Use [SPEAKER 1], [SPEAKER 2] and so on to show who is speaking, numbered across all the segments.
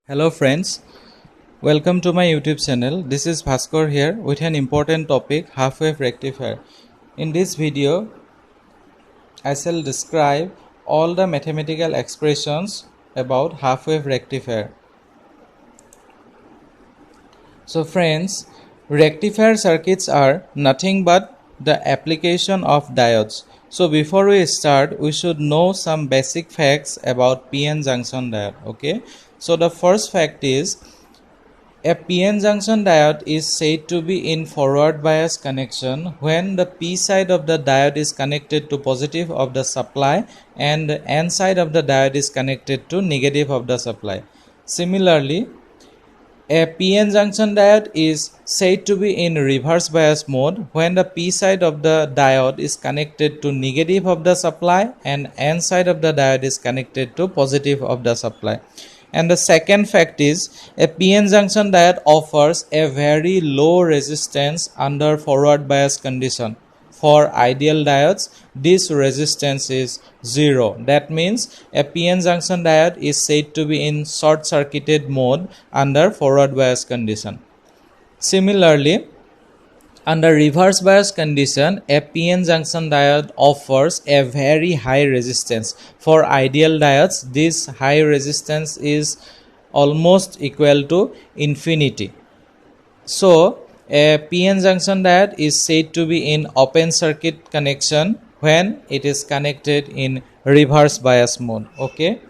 [SPEAKER 1] Hello friends, welcome to my YouTube channel. This is Bhaskar here with an important topic, half-wave rectifier. In this video, I shall describe all the mathematical expressions about half-wave rectifier. So friends, rectifier circuits are nothing but the application of diodes. So before we start, we should know some basic facts about PN junction diode. Okay. So the first fact is a PN junction diode is said to be in forward bias connection when the P side of the diode is connected to positive of the supply and the N side of the diode is connected to negative of the supply. Similarly, a PN junction diode is said to be in reverse bias mode when the P side of the diode is connected to negative of the supply and N side of the diode is connected to positive of the supply. And the second fact is a PN junction diode offers a very low resistance under forward bias condition. For ideal diodes, this resistance is 0. That means a PN junction diode is said to be in short circuited mode under forward bias condition. Similarly, under reverse bias condition, a PN junction diode offers a very high resistance. For ideal diodes, this high resistance is almost equal to infinity. So, a PN junction diode is said to be in open circuit connection when it is connected in reverse bias mode. Okay.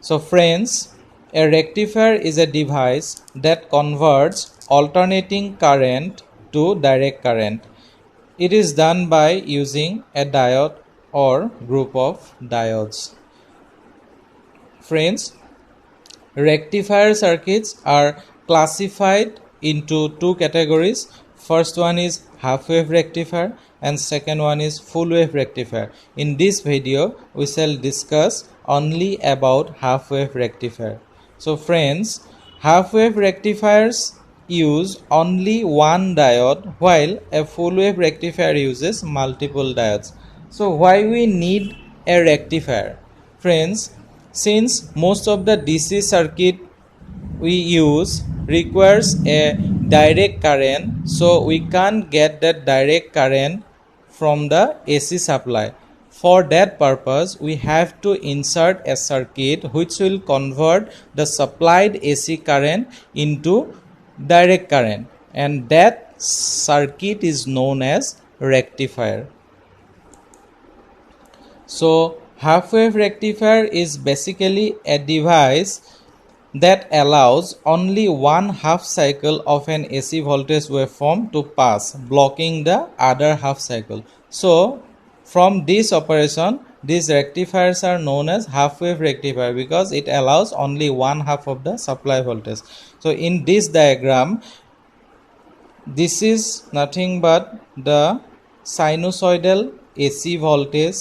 [SPEAKER 1] So friends, a rectifier is a device that converts alternating current to direct current. It is done by using a diode or group of diodes. Friends, rectifier circuits are classified into two categories. First one is half-wave rectifier and second one is full-wave rectifier. In this video, we shall discuss only about half-wave rectifier. So friends, half-wave rectifiers use only one diode while a full-wave rectifier uses multiple diodes. So why we need a rectifier? Friends, since most of the DC circuit we use requires a direct current, so we can't get that direct current from the AC supply. For that purpose, we have to insert a circuit which will convert the supplied AC current into direct current, and that circuit is known as rectifier. So half-wave rectifier is basically a device that allows only one half cycle of an AC voltage waveform to pass, blocking the other half cycle. So from this operation, these rectifiers are known as half-wave rectifier because it allows only one half of the supply voltage. So in this diagram, this is nothing but the sinusoidal AC voltage.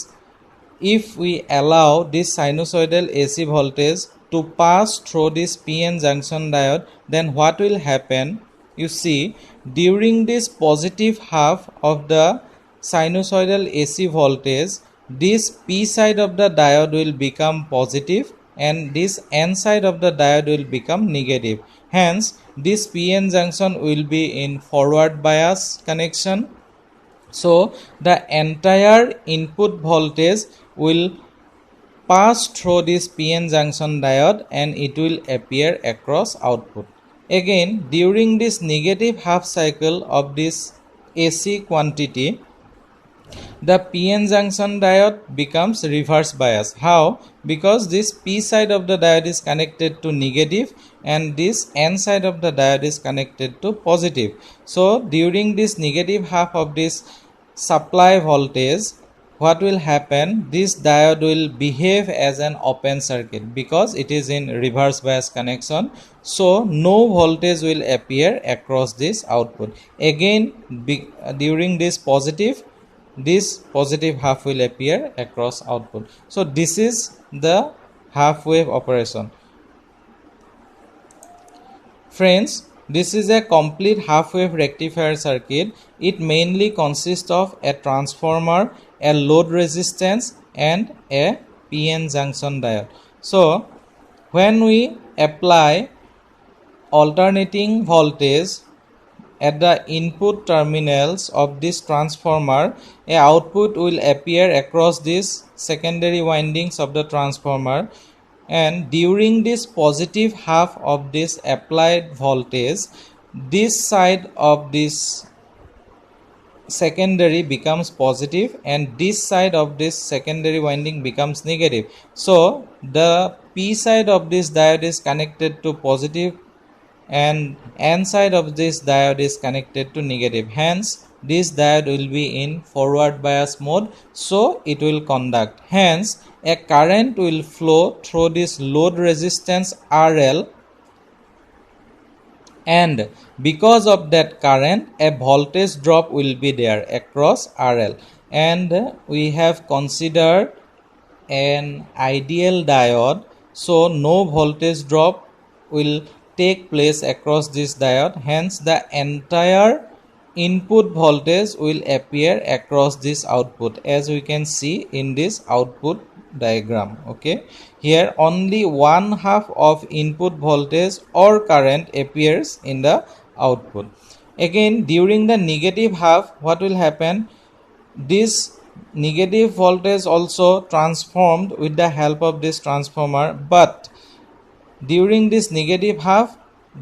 [SPEAKER 1] If we allow this sinusoidal AC voltage to pass through this PN junction diode, then what will happen? You see, during this positive half of the sinusoidal AC voltage, this P side of the diode will become positive and this N side of the diode will become negative. Hence, this PN junction will be in forward bias connection. So, the entire input voltage will pass through this PN junction diode and it will appear across output. Again, during this negative half cycle of this AC quantity, the PN junction diode becomes reverse bias. How? Because this P side of the diode is connected to negative and this N side of the diode is connected to positive. So during this negative half of this supply voltage, what will happen? This diode will behave as an open circuit because it is in reverse bias connection. So no voltage will appear across this output. Again, during this positive half will appear across output. So this is the half wave operation. Friends, this is a complete half wave rectifier circuit. It mainly consists of a transformer, a load resistance and a PN junction diode. So when we apply alternating voltage at the input terminals of this transformer, a output will appear across these secondary windings of the transformer, and during this positive half of this applied voltage, this side of this secondary becomes positive and this side of this secondary winding becomes negative. So the P side of this diode is connected to positive and N side of this diode is connected to negative. Hence this diode will be in forward bias mode, so it will conduct. Hence a current will flow through this load resistance RL, and because of that current a voltage drop will be there across RL, and we have considered an ideal diode, so no voltage drop will take place across this diode. Hence the entire input voltage will appear across this output, as we can see in this output diagram. Okay, here only one half of input voltage or current appears in the output. Again, during the negative half, what will happen? This negative voltage also transformed with the help of this transformer, but during this negative half,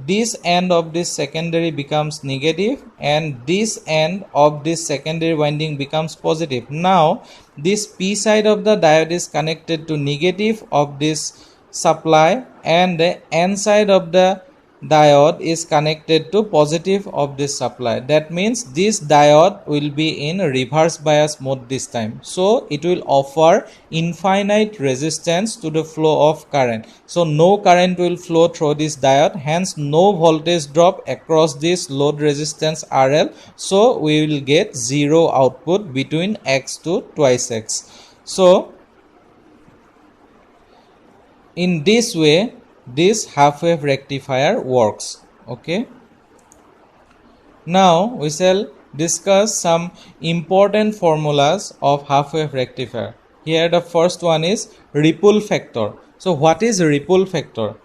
[SPEAKER 1] this end of this secondary becomes negative and this end of this secondary winding becomes positive. Now this P side of the diode is connected to negative of this supply and the N side of the diode is connected to positive of this supply. That means this diode will be in reverse bias mode this time, so it will offer infinite resistance to the flow of current. So no current will flow through this diode, hence no voltage drop across this load resistance RL, so we will get zero output between X to twice X. So in this way this half wave rectifier works. Okay, now we shall discuss some important formulas of half wave rectifier. Here the first one is ripple factor. So what is ripple factor?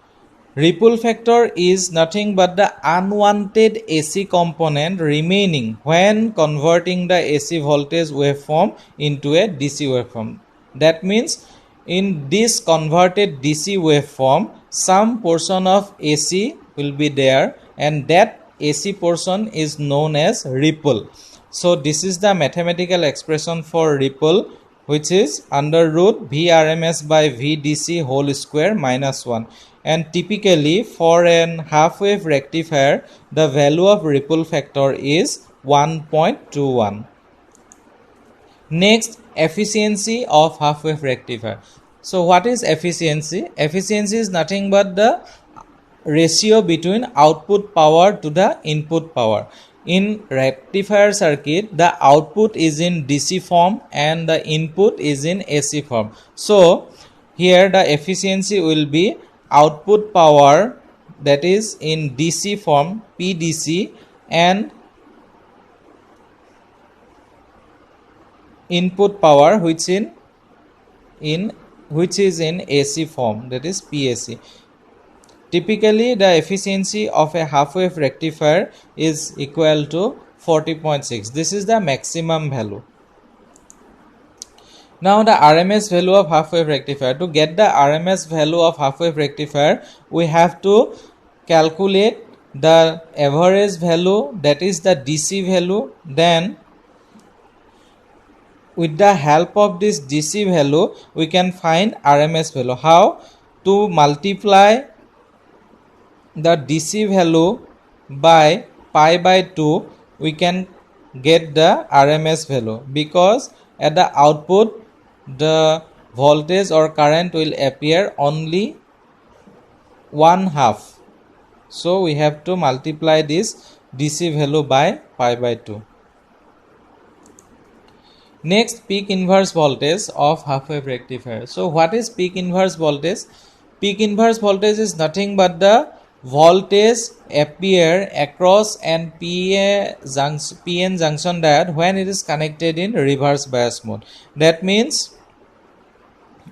[SPEAKER 1] Ripple factor is nothing but the unwanted AC component remaining when converting the AC voltage waveform into a DC waveform. That means in this converted DC waveform, some portion of AC will be there and that AC portion is known as ripple. So this is the mathematical expression for ripple, which is under root Vrms by Vdc whole square minus 1. And typically for an half wave rectifier, the value of ripple factor is 1.21. Next, efficiency of half wave rectifier. So what is efficiency? Efficiency is nothing but the ratio between output power to the input power. In rectifier circuit, the output is in DC form and the input is in AC form. So here the efficiency will be output power, that is in DC form, PDC, and input power which is in AC form, that is PAC. Typically the efficiency of a half wave rectifier is equal to 40.6. This is the maximum value. Now the RMS value of half wave rectifier. To get the RMS value of half wave rectifier, we have to calculate the average value, that is the DC value. Then with the help of this DC value, we can find RMS value. How? To multiply the DC value by pi by 2, we can get the RMS value, because at the output the voltage or current will appear only one half. So we have to multiply this DC value by pi by 2. Next, peak inverse voltage of half wave rectifier. So what is peak inverse voltage? Peak inverse voltage is nothing but the voltage appear across an PN junction diode when it is connected in reverse bias mode. That means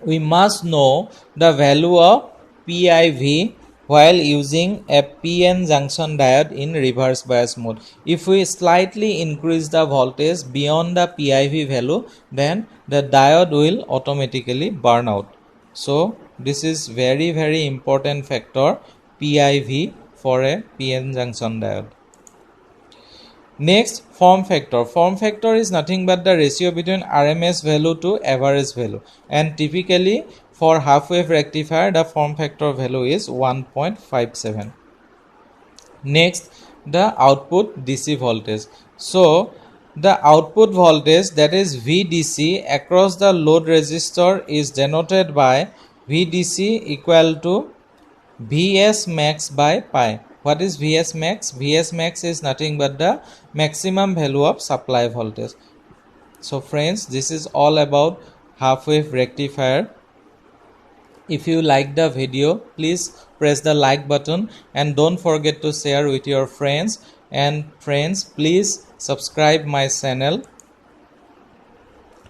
[SPEAKER 1] we must know the value of PIV while using a PN junction diode in reverse bias mode. If we slightly increase the voltage beyond the PIV value, then the diode will automatically burn out. So this is very important factor, PIV, for a PN junction diode. Next, form factor. Form factor is nothing but the ratio between RMS value to average value, and typically for half wave rectifier the form factor value is 1.57. Next, the output DC voltage. So the output voltage, that is VDC, across the load resistor is denoted by VDC equal to Vs max by pi. What is Vs max? Vs max is nothing but the maximum value of supply voltage. So friends, this is all about half wave rectifier. If you like the video, please press the like button and don't forget to share with your friends. And friends, please subscribe my channel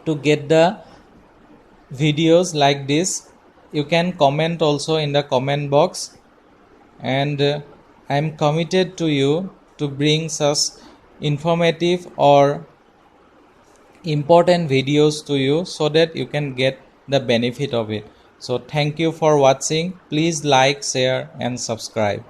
[SPEAKER 1] to get the videos like this. You can comment also in the comment box, and I am committed to you to bring such informative or important videos to you so that you can get the benefit of it. So thank you for watching. Please like, share and subscribe.